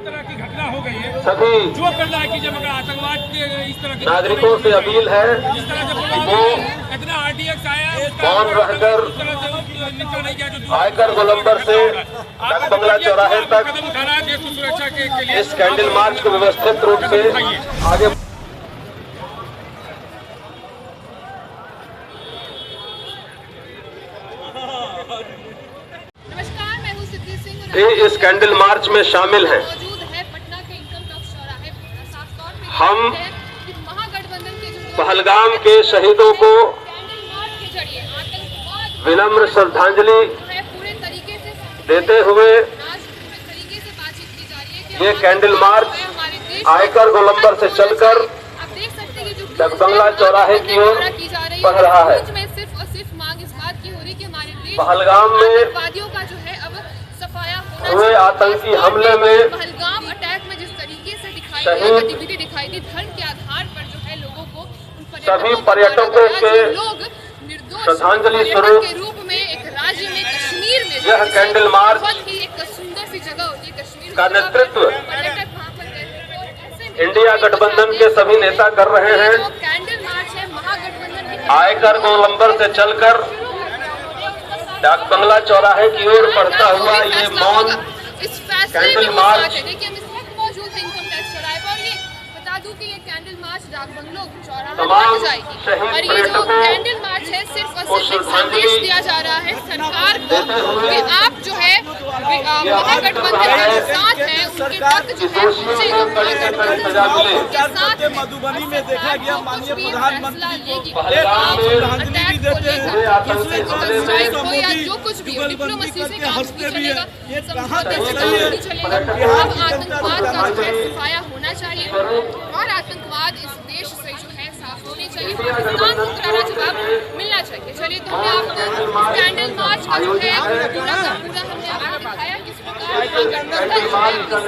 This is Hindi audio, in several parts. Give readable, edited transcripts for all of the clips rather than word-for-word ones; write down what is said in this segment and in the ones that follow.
तरह की घटना हो गई है, सभी जो करना है कीजिए, मगर आतंकवाद के इस तरह की नागरिकों से अपील है इस तरह जब वो इतना RDX आया मौन रहकर आयकर गोलंबर से डाक बंगला चौराहे तक कदम उठा रहा है देश की सुरक्षा के लिए। इस कैंडल मार्च को व्यवस्थित रूप से आगे नमस्कार, मैं हूँ सिद्धि सिंह। इस कैंडल मार्च में शामिल हैं। मौजूद है पटना के इनकम टैक्स चौराहे पर। साफ तौर पे हम महागठबंधन के जो पहलगाम के शहीदों को कैंडल मार्च के जरिए आतंकवाद विनम्र श्रद्धांजलि जो है पूरे तरीके से देते हुए आज पूरे तरीके से बातचीत की जा रही है कि ये कैंडल मार्च हमारे देश आयकर गोलंबर से चलकर आप देख सकते हैं कि जो डाक बंगला चौराहे की ओर की जा रही बढ़ रहा है। में सिर्फ और सिर्फ मांग इस बात की हो रही है कि हमारे देश पहलगाम में आतंकवादियों का जो है अब सफाया होना हुए चाहिए। आतंकी हमले में पहलगाम अटैक में जिस तरीके से दिखाई दी शहीद गतिविधि दिखाई दी, धर्म के आधार पर जो है लोगों को सभी पर्यटकों के लोग निर्दोष श्रद्धांजलि पर्यटक स्वरूप के रूप में एक राज्य में कश्मीर में यह कैंडल मार्च बहुत ही एक सुंदर सी जगह होती है कश्मीर का नेतृत्व पर्यटक वहाँ पर गए थे। और ऐसे में इंडिया गठबंधन के सभी नेता कर रहे हैं। जो कैंडल मार्च है महागठबंधन की आयकर गोलंबर से चलकर डाक बंगला चौराहे की ओर बढ़ता हुआ ये मौन इस फैसले कैंडल में मार्च देखिए हम इस वक्त मौजूद हैं इनकम टैक्स चौराहे पर। और ये बता दूं कि ये कैंडल मार्च डाक बंगलों चौराहा तमाम पर जाएगी शहीद और ये जो पर्यटकों कैंडल मार्च है सिर्फ और को सिर्फ एक श्रद्धांजलि संदेश दिया जा रहा है सरकार को कि आप जो है महागठबंधन के साथ हैं उनके तक जो है पहुंचेगा। महागठबंधन के साथ मधुबनी में देखा गया माननीय प्रधानमंत्री को पहलगाम में श्रद्धांजलि भी देते हैं। आतंकी हमले में जो कुछ भी डिप्लोमेसी से काम हंसते भी चलेगा, ये समझौते से काम नहीं चलेगा। अब आतंकवाद का जो है सफाया होना चाहिए और आतंकवाद इस देश से जो है साफ होनी चाहिए। पाकिस्तान को करारा जवाब मिलना चाहिए। चलिए तो हमने आपको कैंडल मार्च का जो है पूरा का पूरा हमने आपको दिखाया किस प्रकार गठबंधन जो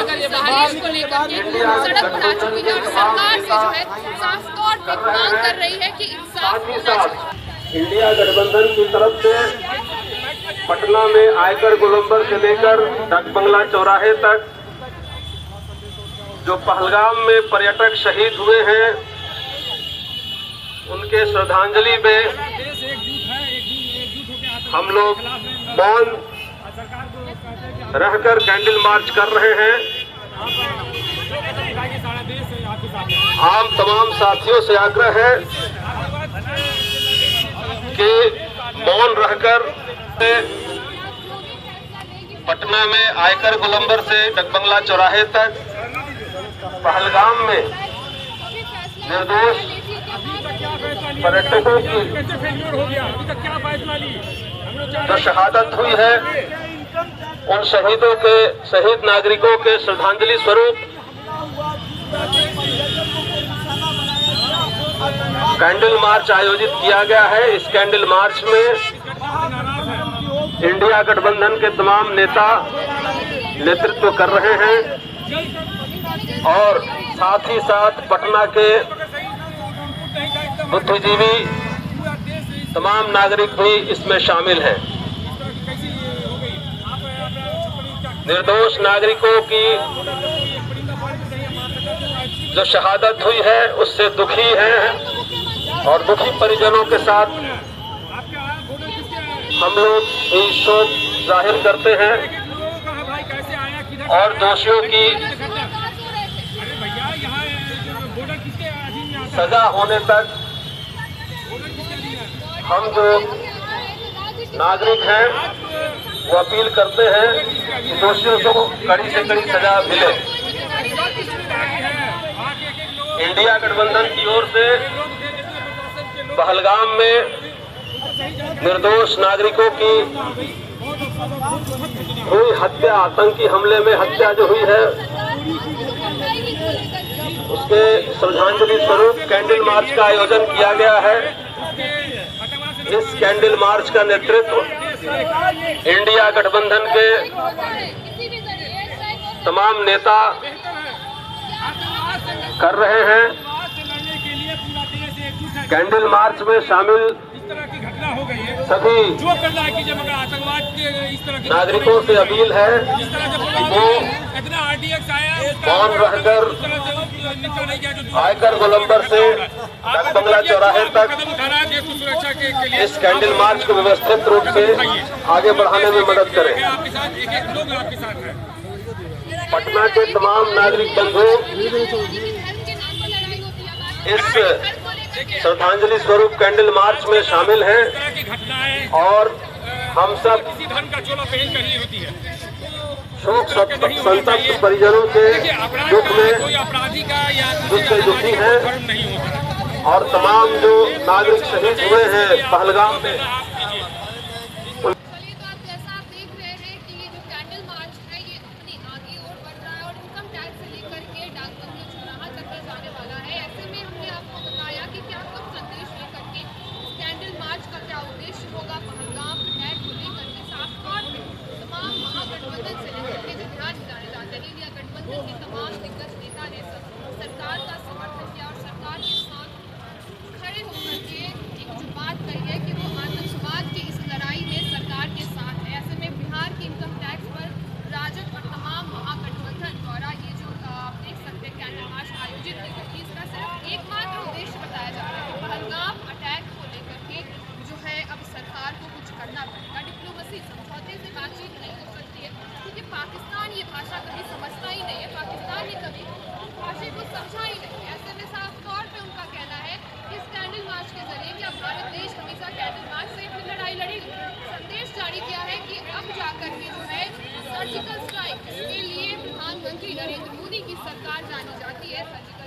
है सहारिश को लेकर के सड़क पर आ चुकी है और सरकार से जो है साफ तौर पर मांग कर रही है कि इंसाफ होना चाहिए। इंडिया गठबंधन की तरफ से पटना में आयकर गोलंबर से लेकर डाक बंगला चौराहे तक जो पहलगाम में पर्यटक शहीद हुए हैं उनके श्रद्धांजलि में हम लोग मौन रहकर कैंडल मार्च कर रहे हैं। आम तमाम साथियों से आग्रह है कि मौन रहकर पटना में आयकर गोलंबर से डाक बंगला चौराहे तक पहलगाम में निर्दोष पर्यटकों की जो शहादत हुई है उन शहीदों के शहीद नागरिकों के श्रद्धांजलि स्वरूप कैंडल मार्च आयोजित किया गया है। इस कैंडल मार्च में इंडिया गठबंधन के तमाम नेता नेतृत्व कर रहे हैं और साथ ही साथ पटना के बुद्धिजीवी तमाम नागरिक भी इसमें शामिल हैं। निर्दोष नागरिकों की जो शहादत हुई है उससे दुखी हैं और दुखी परिजनों के साथ हम लोग भी शोक जाहिर करते हैं और दोषियों की सजा होने तक हम जो नागरिक हैं वो अपील करते हैं कि दोषियों को कड़ी से कड़ी सजा मिले। इंडिया गठबंधन की ओर से पहलगाम में निर्दोष नागरिकों की हुई हत्या, आतंकी हमले में हत्या जो हुई है उसके श्रद्धांजलि स्वरूप कैंडल मार्च का आयोजन किया गया है। इस कैंडल मार्च का नेतृत्व इंडिया गठबंधन के तमाम नेता कर रहे हैं। कैंडल मार्च में शामिल सभी जो करना है कीजिए, मगर आतंकवाद के इस तरह की नागरिकों से अपील है इस तरह जब वो इतना RDX आया मौन रहकर निकल नहीं गया जो आयकर गोलंबर से डाक बंगला चौराहे तक कदम उठा रहा है देश की सुरक्षा के लिए। इस कैंडल मार्च को व्यवस्थित रूप से आगे बढ़ाने में मदद करें। आपके साथ एक लोग आपके साथ हैं। पटना के तमाम नागरिक बंधु इस श्रद्धांजलि स्वरूप कैंडल मार्च में शामिल हैं इस तरह की घटनाएं और हम सब किसी धर्म का चोला पहन कर ही होती है। शोक संतप्त परिजनों के देखिए, अपराध दुख का में कोई अपराधी का या उससे दुखी हैं धर्म नहीं होता। और तमाम जो नागरिक शहीद हुए हैं पहलगाम में। चलिए, तो आप जैसा आप देख रहे हैं कि ये जो कैंडल मार्च है ये अपनी आगे और बढ़ रहा है और इनकम टैक्स से लेकर के डाक बंगला चौराहा तक में जाने वाला है। ऐसे में हमने आपको बताया कि क्या कुछ संदेश लेकर के कैंडल मार्च का क्या उद्देश्य होगा। पहलगाम अटैक को लेकर के साफ तौर पे तमाम महागठबंधन से लेकर के जो ध्यान दिलाने जाते हैं इंडिया गठबंधन के तमाम दिग्गज नेता ने सरकार का समर्थन किया और सरकार के साथ खड़े होकर के एक जो बात कही है कि वो आतंकवाद की इस लड़ाई में सरकार के साथ है। ऐसे में बिहार के इनकम टैक्स पर राजद और तमाम महागठबंधन द्वारा ये जो आप देख सकते हैं कैंडल मार्च आयोजित की गई। इसका सिर्फ एकमात्र उद्देश्य बताया जा रहा है कि पहलगाम अटैक को लेकर के जो है अब सरकार को कुछ करना पड़ेगा। डिप्लोमेसी समझौते से बातचीत नहीं हो सकती है क्योंकि पाकिस्तान ये भाषा कभी समझता ही नहीं है। पाकिस्तान ने कभी भाषा को समझा ही नहीं है। ऐसे में साफ तौर पे उनका कहना है कि इस कैंडल मार्च के जरिए कि अब भारत देश हमेशा कैंडल मार्च से अपनी लड़ाई लड़ेगी। संदेश जारी किया है कि अब जाकर के जो है सर्जिकल स्ट्राइक, इसके लिए प्रधानमंत्री नरेंद्र मोदी की सरकार जानी जाती है। सर्जिकल